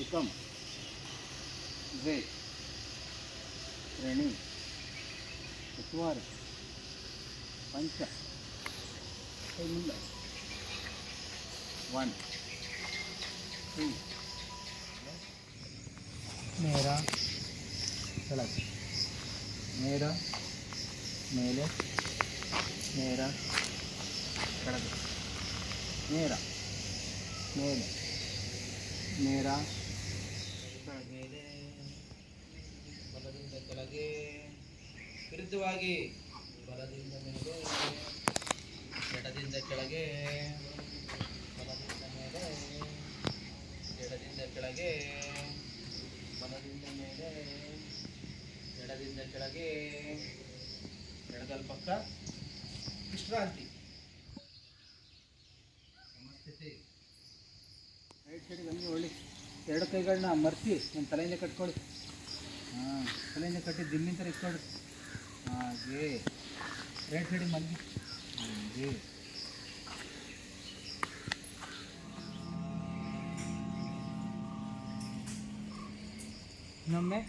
एकम द्वे त्रीणि चत्वारि पञ्च 1 2 मेरा चलक मेरा मेले मेरा कड़क मेरा मेले मेरा ಮೇಲೆ ಬಲದಿಂದ ಕೆಳಗೆ ವಿರುದ್ಧವಾಗಿ ಬಲದಿಂದ ಮೇಲೆ ಎಡದಿಂದ ಕೆಳಗೆ ಬಲದಿಂದ ಮೇಲೆ ಎಡದಿಂದ ಕೆಳಗೆ ಬಲದಿಂದ ಮೇಲೆ ಎಡದಿಂದ ಕೆಳಗೆ ಎಡಗಲ್ ಪಕ್ಕ ವಿಶ್ರಾಂತಿ ಸಮಸ್ಥಿತಿ. ರೈಟ್ ಸೈಡಿಗೆ ಹಂಗೆ ಒಳ್ಳೆ ಎರಡು ಕೈಗಳನ್ನ ಮರ್ಚಿ ನನ್ನ ತಲೆಯಿಂದ ಕಟ್ಕೊಳ್ಳಿ. ಹಾಂ, ತಲೆಯಿಂದ ಕಟ್ಟಿ ದಿಮ್ಮಿನ ಥರ ಇಟ್ಕೊಳ್ಳಿ. ಹಾಗೆ ರೈಟ್ ಸೈಡಿಗೆ ಮಲಗಿ ಹಾಗೆ. ಇನ್ನೊಮ್ಮೆ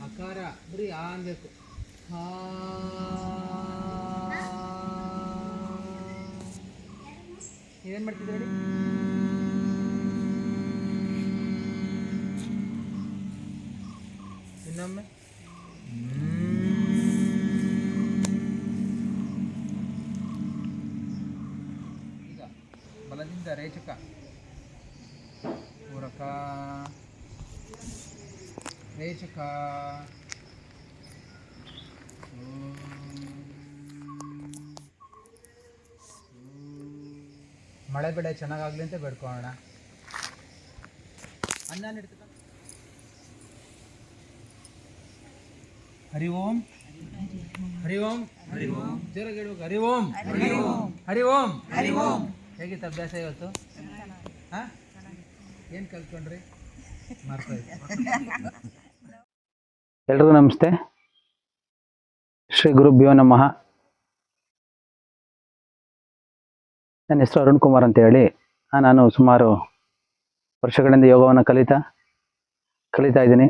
ಆಕಾರ ಬರೀ ಅನ್ಬೇಕು. ಏನ್ ಮಾಡ್ತಿದ್ರಿ ಹೇಳಿ? ಇನ್ನೊಮ್ಮೆ ಈಗ ಬಲದಿಂದ ರೇಚಕ ಪೂರಕ ರೇಚಕ ಮಳೆ ಬೆಳೆ ಚೆನ್ನಾಗಾಗಲಿ ಅಂತ ಬೇಡ್ಕೊಳ್ಳೋಣ. ಅನ್ನ ನೀಡ್ತಕ್ಕ ಹರಿ ಓಂ ಹರಿ ಓಂ ಹರಿ ಓಂ ಜೋರಾಗಿ ಹೇಳ್ಬೇಕು. ಹರಿ ಓಂ ಹರಿ ಓಂ ಹರಿ ಓಂ ಹರಿ ಓಂ. ಹೇಗಿತ್ತು ಅಭ್ಯಾಸ ಇವತ್ತು? ಹಾಂ, ಏನು ಕಲ್ತ್ಕೊಂಡ್ರಿ? ಮರ್ತೋಯ್ತು. ಎಲ್ರಿಗೂ ನಮಸ್ತೆ. ಶ್ರೀ ಗುರುಭ್ಯೋ ನಮಃ. ನನ್ನ ಹೆಸರು ಅರುಣ್ ಕುಮಾರ್ ಅಂತೇಳಿ. ನಾನು ಸುಮಾರು ವರ್ಷಗಳಿಂದ ಯೋಗವನ್ನು ಕಲಿತಾ ಇದ್ದೀನಿ.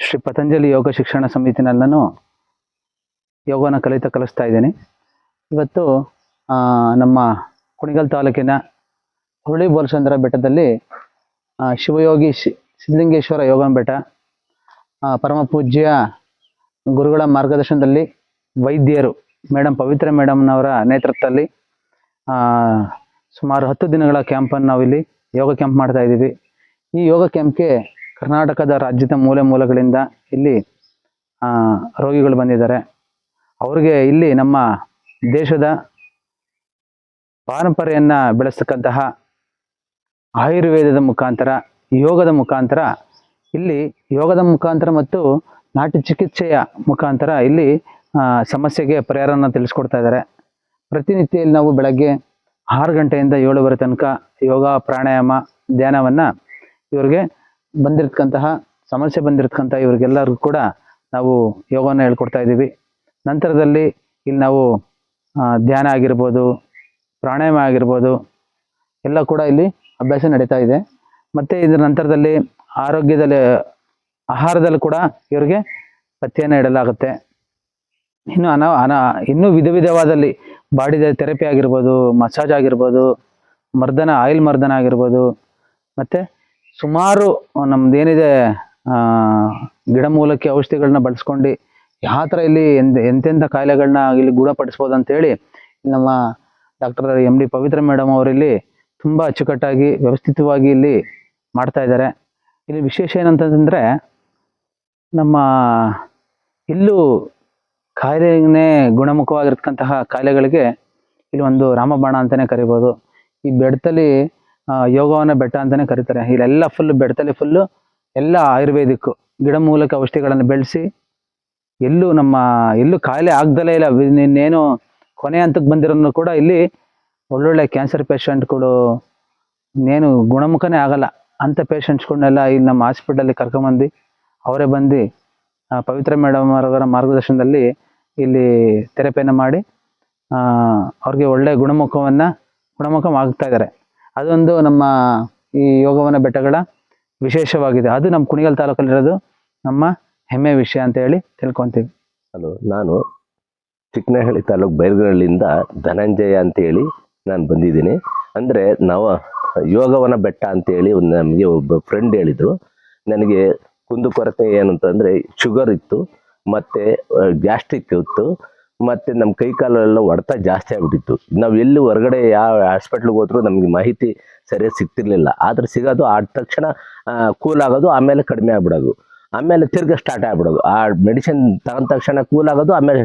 ಶ್ರೀ ಪತಂಜಲಿ ಯೋಗ ಶಿಕ್ಷಣ ಸಮಿತಿನಲ್ಲಿ ನಾನು ಯೋಗವನ್ನು ಕಲಿಸ್ತಾ ಇದ್ದೀನಿ. ಇವತ್ತು ನಮ್ಮ ಕುಣಿಗಲ್ ತಾಲೂಕಿನ ಹುರುಳಿ ಬೋಲಚಂದ್ರ ಬೆಟ್ಟದಲ್ಲಿ ಶಿವಯೋಗಿ ಸಿದ್ಧಲಿಂಗೇಶ್ವರ ಯೋಗ ಬೆಟ್ಟ ಪರಮ ಪೂಜ್ಯ ಗುರುಗಳ ಮಾರ್ಗದರ್ಶನದಲ್ಲಿ ವೈದ್ಯರು ಮೇಡಮ್ ಪವಿತ್ರ ಮೇಡಮ್ನವರ ನೇತೃತ್ವದಲ್ಲಿ ಸುಮಾರು 10 ದಿನಗಳ ಕ್ಯಾಂಪನ್ನು ನಾವಿಲ್ಲಿ ಯೋಗ ಕ್ಯಾಂಪ್ ಮಾಡ್ತಾ ಇದ್ದೀವಿ. ಈ ಯೋಗ ಕ್ಯಾಂಪ್ಗೆ ಕರ್ನಾಟಕದ ರಾಜ್ಯದ ಮೂಲೆ ಮೂಲೆಗಳಿಂದ ಇಲ್ಲಿ ರೋಗಿಗಳು ಬಂದಿದ್ದಾರೆ. ಅವ್ರಿಗೆ ಇಲ್ಲಿ ನಮ್ಮ ದೇಶದ ಪಾರಂಪರೆಯನ್ನು ಬೆಳೆಸ್ತಕ್ಕಂತಹ ಆಯುರ್ವೇದದ ಮುಖಾಂತರ, ಯೋಗದ ಮುಖಾಂತರ, ಇಲ್ಲಿ ಯೋಗದ ಮುಖಾಂತರ ಮತ್ತು ನಾಟಿ ಚಿಕಿತ್ಸೆಯ ಮುಖಾಂತರ ಇಲ್ಲಿ ಸಮಸ್ಯೆಗೆ ಪರಿಹಾರವನ್ನು ತಿಳಿಸ್ಕೊಡ್ತಾ ಇದ್ದಾರೆ. ಪ್ರತಿನಿತ್ಯ ಇಲ್ಲಿ ನಾವು ಬೆಳಗ್ಗೆ 6 ಗಂಟೆಯಿಂದ 7:30 ತನಕ ಯೋಗ, ಪ್ರಾಣಾಯಾಮ, ಧ್ಯಾನವನ್ನು ಇವ್ರಿಗೆ ಸಮಸ್ಯೆ ಬಂದಿರತಕ್ಕಂಥ ಇವ್ರಿಗೆಲ್ಲರಿಗೂ ಕೂಡ ನಾವು ಯೋಗವನ್ನು ಹೇಳ್ಕೊಡ್ತಾ ಇದ್ದೀವಿ. ನಂತರದಲ್ಲಿ ಇಲ್ಲಿ ನಾವು ಧ್ಯಾನ ಆಗಿರ್ಬೋದು, ಪ್ರಾಣಾಯಾಮ ಆಗಿರ್ಬೋದು ಎಲ್ಲ ಕೂಡ ಇಲ್ಲಿ ಅಭ್ಯಾಸ ನಡೀತಾ ಇದೆ. ಮತ್ತು ಇದರ ನಂತರದಲ್ಲಿ ಆಹಾರದಲ್ಲಿ ಕೂಡ ಇವರಿಗೆ ಪಥ್ಯವನ್ನು ಇಡಲಾಗುತ್ತೆ. ಇನ್ನೂ ವಿಧವಾದಲ್ಲಿ ಬಾಡಿ ಥೆರಪಿ ಆಗಿರ್ಬೋದು, ಮಸಾಜ್ ಆಗಿರ್ಬೋದು, ಆಯಿಲ್ ಮರ್ದನ ಆಗಿರ್ಬೋದು, ಮತ್ತು ಸುಮಾರು ನಮ್ದೇನಿದೆ ಗಿಡಮೂಲಿಕೆ ಔಷಧಿಗಳನ್ನ ಬಳಸ್ಕೊಂಡು ಯಾವ ಥರ ಇಲ್ಲಿ ಎಂತೆಂಥ ಕಾಯಿಲೆಗಳನ್ನ ಇಲ್ಲಿ ಗುಣಪಡಿಸ್ಬೋದು ಅಂತೇಳಿ ನಮ್ಮ ಡಾಕ್ಟರ್ MD ಪವಿತ್ರ ಮೇಡಮ್ ಅವರಿಲ್ಲಿ ತುಂಬ ಅಚ್ಚುಕಟ್ಟಾಗಿ ವ್ಯವಸ್ಥಿತವಾಗಿ ಇಲ್ಲಿ ಮಾಡ್ತಾ ಇದ್ದಾರೆ. ಇಲ್ಲಿ ವಿಶೇಷ ಏನಂತಂದರೆ ನಮ್ಮ ಇಲ್ಲೂ ಕಾಯಿಲೆನೇ ಗುಣಮುಖವಾಗಿರ್ತಕ್ಕಂತಹ ಕಾಯಿಲೆಗಳಿಗೆ ಇಲ್ಲಿ ಒಂದು ರಾಮಬಾಣ ಅಂತಲೇ ಕರಿಬೋದು. ಈ ಬೆಡ್ತಲ್ಲಿ ಯೋಗವನ ಬೆಟ್ಟ ಅಂತಲೇ ಕರೀತಾರೆ. ಇಲ್ಲೆಲ್ಲ ಫುಲ್ಲು ಬೆಡ್ತಲ್ಲಿ ಫುಲ್ಲು ಎಲ್ಲ ಆಯುರ್ವೇದಿಕ್ಕು ಗಿಡಮೂಲಿಕ ಔಷಧಿಗಳನ್ನು ಬೆಳೆಸಿ ಎಲ್ಲೂ ಕಾಯಿಲೆ ಆಗ್ದಲೇ ಇಲ್ಲ. ಇನ್ನೇನು ಕೊನೆ ಹಂತಕ್ಕೆ ಬಂದಿರೋನು ಕೂಡ ಇಲ್ಲಿ ಒಳ್ಳೊಳ್ಳೆ ಕ್ಯಾನ್ಸರ್ ಪೇಷಂಟ್ಗಳು ಇನ್ನೇನು ಗುಣಮುಖನೇ ಆಗಲ್ಲ ಅಂಥ ಪೇಷಂಟ್ಸ್ಗಳನ್ನೆಲ್ಲ ಇಲ್ಲಿ ನಮ್ಮ ಹಾಸ್ಪಿಟಲಲ್ಲಿ ಕರ್ಕೊಂಬಂದು ಅವರೇ ಬಂದು ಪವಿತ್ರ ಮೇಡಮ್ ಅವರ ಮಾರ್ಗದರ್ಶನದಲ್ಲಿ ಇಲ್ಲಿ ಥೆರಪಿಯನ್ನು ಮಾಡಿ ಅವ್ರಿಗೆ ಒಳ್ಳೆಯ ಗುಣಮುಖವಾಗ್ತಾ ಇದ್ದಾರೆ. ಅದೊಂದು ನಮ್ಮ ಈ ಯೋಗವನ ಬೆಟ್ಟಗಳ ವಿಶೇಷವಾಗಿದೆ. ಅದು ನಮ್ಮ ಕುಣಿಗಲ್ ತಾಲೂಕಲ್ಲಿರೋದು ನಮ್ಮ ಹೆಮ್ಮೆ ವಿಷಯ ಅಂತ ಹೇಳಿ ತಿಳ್ಕೊತೀವಿ. ಹಲೋ, ನಾನು ಚಿಕ್ಕನಹಳ್ಳಿ ತಾಲೂಕು ಬೈರಗನಹಳ್ಳಿಯಿಂದ ಧನಂಜಯ ಅಂತೇಳಿ ನಾನು ಬಂದಿದ್ದೀನಿ. ಅಂದರೆ ನಾವು ಯೋಗವನ ಬೆಟ್ಟ ಅಂತೇಳಿ ನಮಗೆ ಒಬ್ಬ ಫ್ರೆಂಡ್ ಹೇಳಿದರು. ನನಗೆ ಕುಂದುಕೊರತೆ ಏನಂತಂದರೆ ಶುಗರ್ ಇತ್ತು, ಮತ್ತು ಗ್ಯಾಸ್ಟ್ರಿಕ್ ಇತ್ತು, ಮತ್ತು ನಮ್ಮ ಕೈ ಕಾಲೆಲ್ಲ ಹೊಡೆತ ಜಾಸ್ತಿ ಆಗಿಬಿಟ್ಟಿತ್ತು. ನಾವು ಎಲ್ಲಿ ಹೊರಗಡೆ ಯಾವ ಹಾಸ್ಪಿಟ್ಲಿಗೆ ಹೋದ್ರೂ ನಮಗೆ ಮಾಹಿತಿ ಸರಿಯಾಗಿ ಸಿಗ್ತಿರ್ಲಿಲ್ಲ. ಆದರೆ ಸಿಗೋದು ಆದ ತಕ್ಷಣ ಕೂಲ್ ಆಗೋದು, ಆಮೇಲೆ ಕಡಿಮೆ ಆಗ್ಬಿಡೋದು, ಆಮೇಲೆ ತಿರ್ಗಾ ಸ್ಟಾರ್ಟ್ ಆಗ್ಬಿಡೋದು. ಆ ಮೆಡಿಸಿನ್ ತಗೊಂಡ ತಕ್ಷಣ ಕೂಲ್ ಆಗೋದು, ಆಮೇಲೆ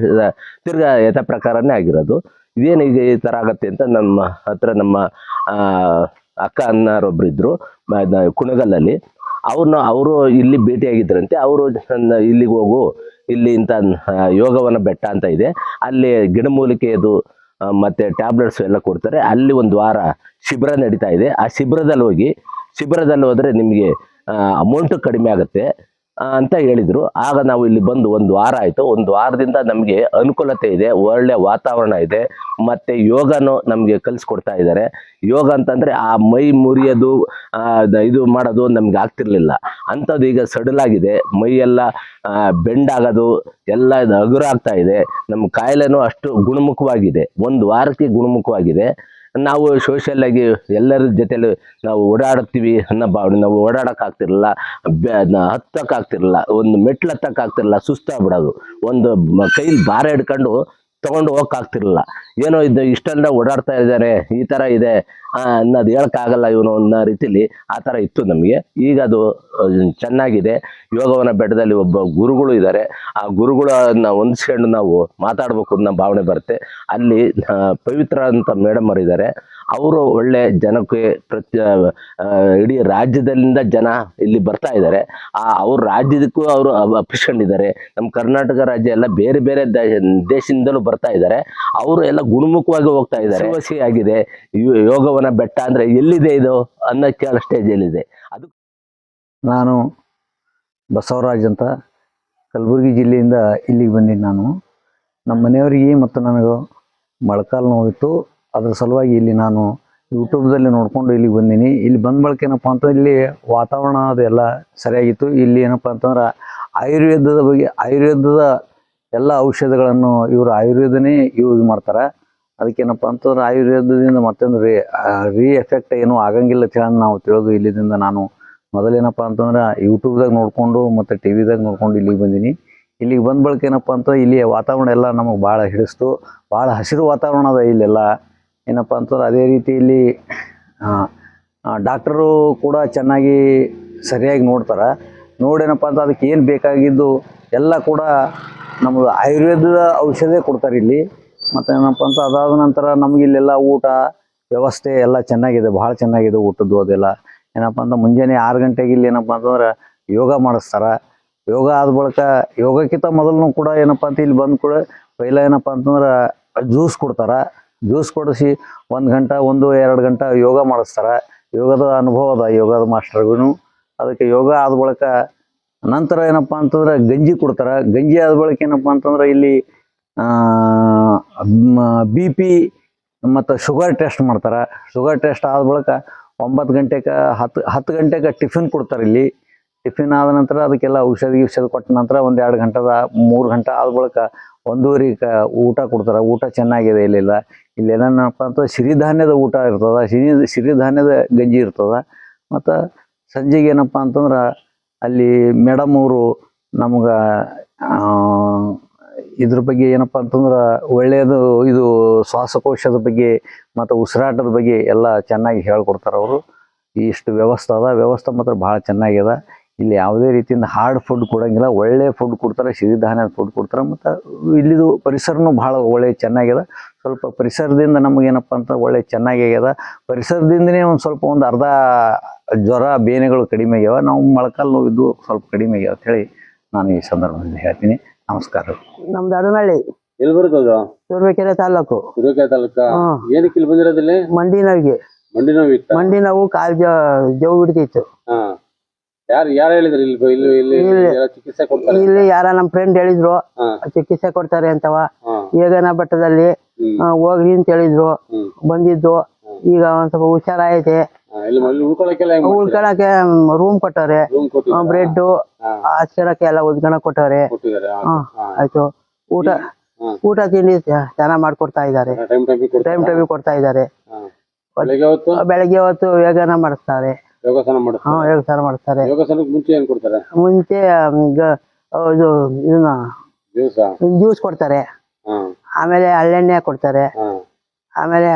ತಿರ್ಗಾ ಯಥ ಪ್ರಕಾರನೇ ಆಗಿರೋದು. ಇದೇನು ಈಗ ಈ ಥರ ಆಗತ್ತೆ ಅಂತ ನಮ್ಮ ಹತ್ರ ನಮ್ಮ ಅಕ್ಕ ಅನ್ನೋರೊಬ್ರು ಇದ್ದರು ಕುಣಗಲಲ್ಲಿ. ಅವರು ಇಲ್ಲಿ ಭೇಟಿಯಾಗಿದ್ದರಂತೆ. ಅವರು ಇಲ್ಲಿಗೆ ಹೋಗು, ಇಲ್ಲಿ ಇಂಥ ಯೋಗವನ ಬೆಟ್ಟ ಅಂತ ಇದೆ, ಅಲ್ಲಿ ಗಿಡಮೂಲಿಕೆಯದು ಮತ್ತು ಟ್ಯಾಬ್ಲೆಟ್ಸ್ ಎಲ್ಲ ಕೊಡ್ತಾರೆ. ಅಲ್ಲಿ ಒಂದು ವಾರ ಶಿಬಿರ ನಡೀತಾ ಇದೆ. ಆ ಶಿಬಿರದಲ್ಲಿ ಹೋದರೆ ನಿಮಗೆ ಅಮೌಂಟು ಕಡಿಮೆ ಆಗುತ್ತೆ ಅಂತ ಹೇಳಿದರು. ಆಗ ನಾವು ಇಲ್ಲಿ ಬಂದು ಒಂದು ವಾರ ಆಯಿತು. ಒಂದು ವಾರದಿಂದ ನಮಗೆ ಅನುಕೂಲತೆ ಇದೆ, ಒಳ್ಳೆಯ ವಾತಾವರಣ ಇದೆ, ಮತ್ತು ಯೋಗನೂ ನಮಗೆ ಕಲಿಸ್ಕೊಡ್ತಾ ಇದ್ದಾರೆ. ಯೋಗ ಅಂತಂದರೆ ಆ ಮೈ ಮುರಿಯೋದು ಇದು ಮಾಡೋದು ನಮ್ಗೆ ಆಗ್ತಿರ್ಲಿಲ್ಲ. ಅಂಥದ್ದು ಈಗ ಸಡಲಾಗಿದೆ, ಮೈಯೆಲ್ಲ ಬೆಂಡಾಗೋದು ಎಲ್ಲ ಹಗುರಾಗ್ತಾ ಇದೆ. ನಮ್ಮ ಕಾಯಿಲೆನೂ ಅಷ್ಟು ಗುಣಮುಖವಾಗಿದೆ, ಒಂದು ವಾರಕ್ಕೆ ಗುಣಮುಖವಾಗಿದೆ. ನಾವು ಸೋಷಿಯಲ್ಲಾಗಿ ಎಲ್ಲರ ಜೊತೆಲಿ ನಾವು ಓಡಾಡ್ತೀವಿ ಅನ್ನೋ ಭಾವನೆ. ನಾವು ಓಡಾಡೋಕ್ಕಾಗ್ತಿರಲಿಲ್ಲ, ಹತ್ತಕ್ಕಾಗ್ತಿರಲಿಲ್ಲ, ಒಂದು ಮೆಟ್ಲು ಹತ್ತಕ್ಕಾಗ್ತಿರಲಿಲ್ಲ, ಸುಸ್ತಾಗ್ಬಿಡೋದು, ಒಂದು ಕೈಲಿ ಭಾರ ಹಿಡ್ಕೊಂಡು ತೊಗೊಂಡು ಹೋಗೋಕ್ಕಾಗ್ತಿರಲಿಲ್ಲ. ಏನೋ ಇಷ್ಟೆಲ್ಲ ಓಡಾಡ್ತಾ ಇದ್ದಾರೆ, ಈ ಥರ ಇದೆ ಅನ್ನೋದು ಹೇಳೋಕ್ಕಾಗಲ್ಲ ಇವನು ಅನ್ನೋ ರೀತಿಲಿ ಆ ಥರ ಇತ್ತು ನಮಗೆ. ಈಗ ಅದು ಚೆನ್ನಾಗಿದೆ. ಯೋಗವನ ಬೆಟ್ಟದಲ್ಲಿ ಒಬ್ಬ ಗುರುಗಳು ಇದ್ದಾರೆ. ಆ ಗುರುಗಳನ್ನ ಹೊಂದಿಸ್ಕೊಂಡು ನಾವು ಮಾತಾಡಬೇಕು ಅನ್ನೋ ಭಾವನೆ ಬರುತ್ತೆ. ಅಲ್ಲಿ ಪವಿತ್ರ ಅಂತ ಮೇಡಮ್ ಅವರು ಇದ್ದಾರೆ. ಅವರು ಒಳ್ಳೆ ಜನಕ್ಕೆ ಇಡೀ ರಾಜ್ಯದಲ್ಲಿಂದ ಜನ ಇಲ್ಲಿ ಬರ್ತಾ ಇದ್ದಾರೆ. ಅವ್ರ ರಾಜ್ಯದಕ್ಕೂ ಅವರು ಅಪ್ಪಿಸ್ಕೊಂಡಿದ್ದಾರೆ. ನಮ್ಮ ಕರ್ನಾಟಕ ರಾಜ್ಯ ಎಲ್ಲ ಬೇರೆ ಬೇರೆ ದೇಶದಿಂದಲೂ ಬರ್ತಾ ಇದ್ದಾರೆ. ಅವರು ಎಲ್ಲ ಗುಣಮುಖವಾಗಿ ಹೋಗ್ತಾ ಇದ್ದಾರೆ. ಆಗಿದೆ ಯೋಗವನ ಬೆಟ್ಟ ಅಂದರೆ ಎಲ್ಲಿದೆ ಇದು ಅನ್ನೋ ಕೇಳೋ ಸ್ಟೇಜಲ್ಲಿದೆ. ಅದು ನಾನು ಬಸವರಾಜ್ ಅಂತ ಕಲಬುರಗಿ ಜಿಲ್ಲೆಯಿಂದ ಇಲ್ಲಿಗೆ ಬಂದಿದ್ದು. ನಾನು ನಮ್ಮ ಮನೆಯವರಿಗೆ ಮತ್ತು ನನಗೆ ಮೊಳಕಾಲು ನೋವಿತ್ತು. ಅದ್ರ ಸಲುವಾಗಿ ಇಲ್ಲಿ ನಾನು ಯೂಟ್ಯೂಬ್ದಲ್ಲಿ ನೋಡಿಕೊಂಡು ಇಲ್ಲಿಗೆ ಬಂದೀನಿ. ಇಲ್ಲಿ ಬಂದ ಬಳಿಕ ಏನಪ್ಪ ಅಂತಂದ್ರೆ ಇಲ್ಲಿ ವಾತಾವರಣ ಅದೆಲ್ಲ ಸರಿಯಾಗಿತ್ತು. ಇಲ್ಲಿ ಏನಪ್ಪ ಅಂತಂದ್ರೆ ಆಯುರ್ವೇದದ ಎಲ್ಲ ಔಷಧಗಳನ್ನು ಇವರು ಆಯುರ್ವೇದನೇ ಯೂಸ್ ಮಾಡ್ತಾರೆ. ಅದಕ್ಕೇನಪ್ಪ ಅಂತಂದ್ರೆ ಆಯುರ್ವೇದದಿಂದ ಮತ್ತೊಂದು ರೀ ಎಫೆಕ್ಟ್ ಏನೂ ಆಗಂಗಿಲ್ಲ ಅಂತ ನಾವು ತಿಳಿದು ಇಲ್ಲಿದಿಂದ ನಾನು ಮೊದಲೇನಪ್ಪ ಅಂತಂದ್ರೆ ಯೂಟ್ಯೂಬ್ದಾಗ ನೋಡಿಕೊಂಡು ಮತ್ತು ಟಿ ವಿದಾಗ ನೋಡ್ಕೊಂಡು ಇಲ್ಲಿಗೆ ಬಂದೀನಿ. ಇಲ್ಲಿಗೆ ಬಂದ ಬಳಿಕ ಏನಪ್ಪ ಅಂತಂದ್ರೆ ಇಲ್ಲಿ ವಾತಾವರಣ ಎಲ್ಲ ನಮಗೆ ಭಾಳ ಹಿಡಿಸ್ತು. ಭಾಳ ಹಸಿರು ವಾತಾವರಣ ಅದ ಇಲ್ಲೆಲ್ಲ. ಏನಪ್ಪ ಅಂತಂದ್ರೆ ಅದೇ ರೀತಿ ಇಲ್ಲಿ ಡಾಕ್ಟರು ಕೂಡ ಚೆನ್ನಾಗಿ ಸರಿಯಾಗಿ ನೋಡ್ತಾರೆ. ನೋಡೇನಪ್ಪ ಅಂತ ಅದಕ್ಕೆ ಏನು ಬೇಕಾಗಿದ್ದು ಎಲ್ಲ ಕೂಡ ನಮ್ಮದು ಆಯುರ್ವೇದದ ಔಷಧ ಕೊಡ್ತಾರೆ ಇಲ್ಲಿ. ಮತ್ತು ಏನಪ್ಪ ಅಂತ ಅದಾದ ನಂತರ ನಮಗಿಲ್ಲೆಲ್ಲ ಊಟ ವ್ಯವಸ್ಥೆ ಎಲ್ಲ ಚೆನ್ನಾಗಿದೆ, ಭಾಳ ಚೆನ್ನಾಗಿದೆ ಊಟದ್ದು. ಅದೆಲ್ಲ ಏನಪ್ಪ ಅಂತ ಮುಂಜಾನೆ 6 ಗಂಟೆಗೆ ಇಲ್ಲಿ ಏನಪ್ಪ ಅಂತಂದ್ರೆ ಯೋಗ ಮಾಡಿಸ್ತಾರೆ. ಯೋಗ ಆದ ಬಳಿಕ ಯೋಗಕ್ಕಿಂತ ಮೊದಲು ಕೂಡ ಏನಪ್ಪ ಅಂತ ಇಲ್ಲಿ ಬಂದು ಕೂಡ ಪೈಲ ಏನಪ್ಪ ಅಂತಂದ್ರೆ ಜ್ಯೂಸ್ ಕೊಡ್ತಾರೆ. ಜ್ಯೂಸ್ ಕೊಡಿಸಿ 1 ಗಂಟೆ 1-2 ಗಂಟೆ ಯೋಗ ಮಾಡಿಸ್ತಾರೆ. ಯೋಗದ ಅನುಭವ ಅದ ಯೋಗದ ಮಾಸ್ಟರ್ಗೂ. ಅದಕ್ಕೆ ಯೋಗ ಆದ ಬಳಿಕ ನಂತರ ಏನಪ್ಪ ಅಂತಂದ್ರೆ ಗಂಜಿ ಕೊಡ್ತಾರೆ. ಗಂಜಿ ಆದ ಬಳಿಕ ಏನಪ್ಪ ಅಂತಂದ್ರೆ ಇಲ್ಲಿ BP ಮತ್ತು ಶುಗರ್ ಟೆಸ್ಟ್ ಮಾಡ್ತಾರೆ. ಶುಗರ್ ಟೆಸ್ಟ್ ಆದ ಬಳಿಕ 9 ಗಂಟೆಗೆ 10 ಗಂಟೆಗೆ ಟಿಫಿನ್ ಕೊಡ್ತಾರೆ ಇಲ್ಲಿ. ಟಿಫಿನ್ ಆದ ನಂತರ ಅದಕ್ಕೆಲ್ಲ ಔಷಧಿ ಕೊಟ್ಟ ನಂತರ 1-2 ಗಂಟೆ 3 ಗಂಟೆ ಆದ ಬಳಿಕ 1:15 ಊಟ ಕೊಡ್ತಾರೆ. ಊಟ ಚೆನ್ನಾಗಿದೆ ಇಲ್ಲೆಲ್ಲ. ಇಲ್ಲೇನಪ್ಪ ಅಂತ ಸಿರಿಧಾನ್ಯದ ಊಟ ಇರ್ತದೆ, ಸಿರಿಧಾನ್ಯದ ಗಂಜಿ ಇರ್ತದೆ. ಮತ್ತು ಸಂಜೆಗೆ ಏನಪ್ಪ ಅಂತಂದ್ರೆ ಅಲ್ಲಿ ಮೇಡಮ್ ಅವರು ನಮ್ಗೆ ಇದ್ರ ಬಗ್ಗೆ ಏನಪ್ಪ ಅಂತಂದ್ರೆ ಒಳ್ಳೆಯದು ಇದು ಶ್ವಾಸಕೋಶದ ಬಗ್ಗೆ ಮತ್ತು ಉಸಿರಾಟದ ಬಗ್ಗೆ ಎಲ್ಲ ಚೆನ್ನಾಗಿ ಹೇಳ್ಕೊಡ್ತಾರೆ ಅವರು. ಇಷ್ಟು ವ್ಯವಸ್ಥೆ ಅದ. ವ್ಯವಸ್ಥೆ ಮಾತ್ರ ಭಾಳ ಚೆನ್ನಾಗಿದೆ. ಇಲ್ಲಿ ಯಾವುದೇ ರೀತಿಯಿಂದ ಹಾರ್ಡ್ ಫುಡ್ ಕೊಡಂಗಿಲ್ಲ, ಒಳ್ಳೆ ಫುಡ್ ಕೊಡ್ತಾರೆ, ಸಿರಿಧಾನ್ಯದ ಫುಡ್ ಕೊಡ್ತಾರೆ. ಮತ್ತು ಇಲ್ಲಿದು ಪರಿಸರನೂ ಭಾಳ ಒಳ್ಳೆ ಚೆನ್ನಾಗ್ಯದ. ಸ್ವಲ್ಪ ಪರಿಸರದಿಂದ ನಮಗೇನಪ್ಪ ಅಂತ ಒಳ್ಳೆ ಚೆನ್ನಾಗ್ಯಾಗ್ಯದ. ಪರಿಸರದಿಂದನೇ ಒಂದು ಸ್ವಲ್ಪ ಒಂದು ಅರ್ಧ ಜ್ವರ ಬೇನೆಗಳು ಕಡಿಮೆ ಆಗ್ಯಾವ. ನಾವು ಮೊಳಕಾಲು ನೋವಿದ್ದು ಸ್ವಲ್ಪ ಕಡಿಮೆ ಆಗ್ಯಾವ ಅಂತ ಹೇಳಿ ನಾನು ಈ ಸಂದರ್ಭದಲ್ಲಿ ಹೇಳ್ತೀನಿ. ನಮಸ್ಕಾರ. ನಮ್ದು ಅಡನಹಳ್ಳಿ, ಎಲ್ಲಿ ಬರ್ತದ? ತುರುವೇಕೆರೆ ತಾಲೂಕು. ತುರುವೇಕೆರೆ ತಾಲೂಕ. ಏನಕ್ಕೆ ಇಲ್ಲಿ ಬಂದಿರೋದಿಲ್ಲಿ? ಮಂಡಿ ನೋವಿಗೆ. ಮಂಡಿ ನೋವು ಇತ್ತ? ಮಂಡಿ ನೋವು, ಕಾಲ್ ಜವ್ ಬಿಡ್ತಿತ್ತು. ಹಾ, ಯಾರು ಹೇಳಿದ್ರು ಇಲ್ಲಿ ಇಲ್ಲಿ ಇಲ್ಲಿ ಎಲ್ಲ ಚಿಕಿತ್ಸೆ ಕೊಡ್ತಾರೆ? ಇಲ್ಲಿ ಯಾರ ನಮ್ಮ ಫ್ರೆಂಡ್ ಹೇಳಿದ್ರು ಚಿಕಿತ್ಸೆ ಕೊಡ್ತಾರೆ ಅಂತವ. ಏಗನ ಬೆಟ್ಟದಲ್ಲಿ ಹೋಗ್ರಿ ಅಂತ ಹೇಳಿದ್ರು, ಬಂದಿದ್ದು. ಈಗ ಒಂದ್ ಸ್ವಲ್ಪ ಹುಷಾರಾಯ್ತೆ. ಉಳ್ಕೊಳಕ್ಕೆ ರೂಮ್ ಕೊಟ್ಟವ್ರೆ, ಬ್ರೆಡ್ ಹಾಸ್ಕೊಳಕ್ಕೆ ಎಲ್ಲ ಉದ್ಗಣಕ್ ಕೊಟ್ಟವ್ರೆ. ಆಯ್ತು, ಊಟ ತಿಂಡಿ ಚೆನ್ನಾಗ್ ಮಾಡ್ಕೊಡ್ತಾ ಇದಾರೆ, ಟೈಮ್ ಕೊಡ್ತಾ ಇದಾರೆ. ಬೆಳಗ್ಗೆ ಹೊತ್ತು ಯೋಗನ ಮಾಡಿಸ್ತಾರೆ. ಯೋಗಾಸನ ಮಾಡಿಸ್ತಾರೆ. ಯೋಗಾಸನಕ್ಕೆ ಮುಂಚೆ ಏನ್ ಕೊಡ್ತಾರೆ? ಮುಂಚೆ ಇದು ಇದನ್ನ ಜ್ಯೂಸ್ ಕೊಡ್ತಾರೆ, ಆಮೇಲೆ ಹಳ್ಳೆಣ್ಣೆ ಕೊಡ್ತಾರೆ, ಆಮೇಲೆ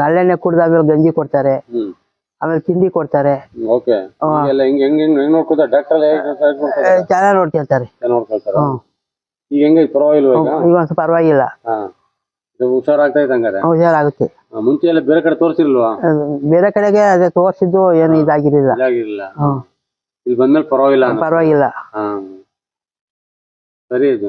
ಹಳ್ಳೆಣ್ಣೆ ಕುಡ್ದಾದ್ಮೇಲೆ ಗಂಜಿ ಕೊಡ್ತಾರೆ, ಆಮೇಲೆ ತಿಂಡಿ ಕೊಡ್ತಾರೆ. ಚೆನ್ನಾಗಿ ನೋಡ್ಕೊಳ್ತಾರೆ. ಈಗ ಹೆಂಗ ಪರವಾಗಿಲ್ವಾ? ಈಗ ಒಂದ್ ಪರವಾಗಿಲ್ಲ, ಹುಷಾರಾಗ್ತಾ ಇದ್ದಂಗಾರೆ? ಹುಷಾರಾಗುತ್ತೆ. ಮುಂಚೆ ಎಲ್ಲ ಬೇರೆ ಕಡೆ ತೋರಿಸಿಲ್ವಾ? ಬೇರೆ ಕಡೆಗೆ ಅದೇ ತೋರಿಸಿದ್ದು ಏನು ಇದಾಗಿರ್ಲಿಲ್ಲ. ಇಲ್ಲಿ ಬಂದ್ಮೇಲೆ ಪರವಾಗಿಲ್ಲ. ಪರವಾಗಿಲ್ಲ. ಸರಿ ಆಯ್ತು.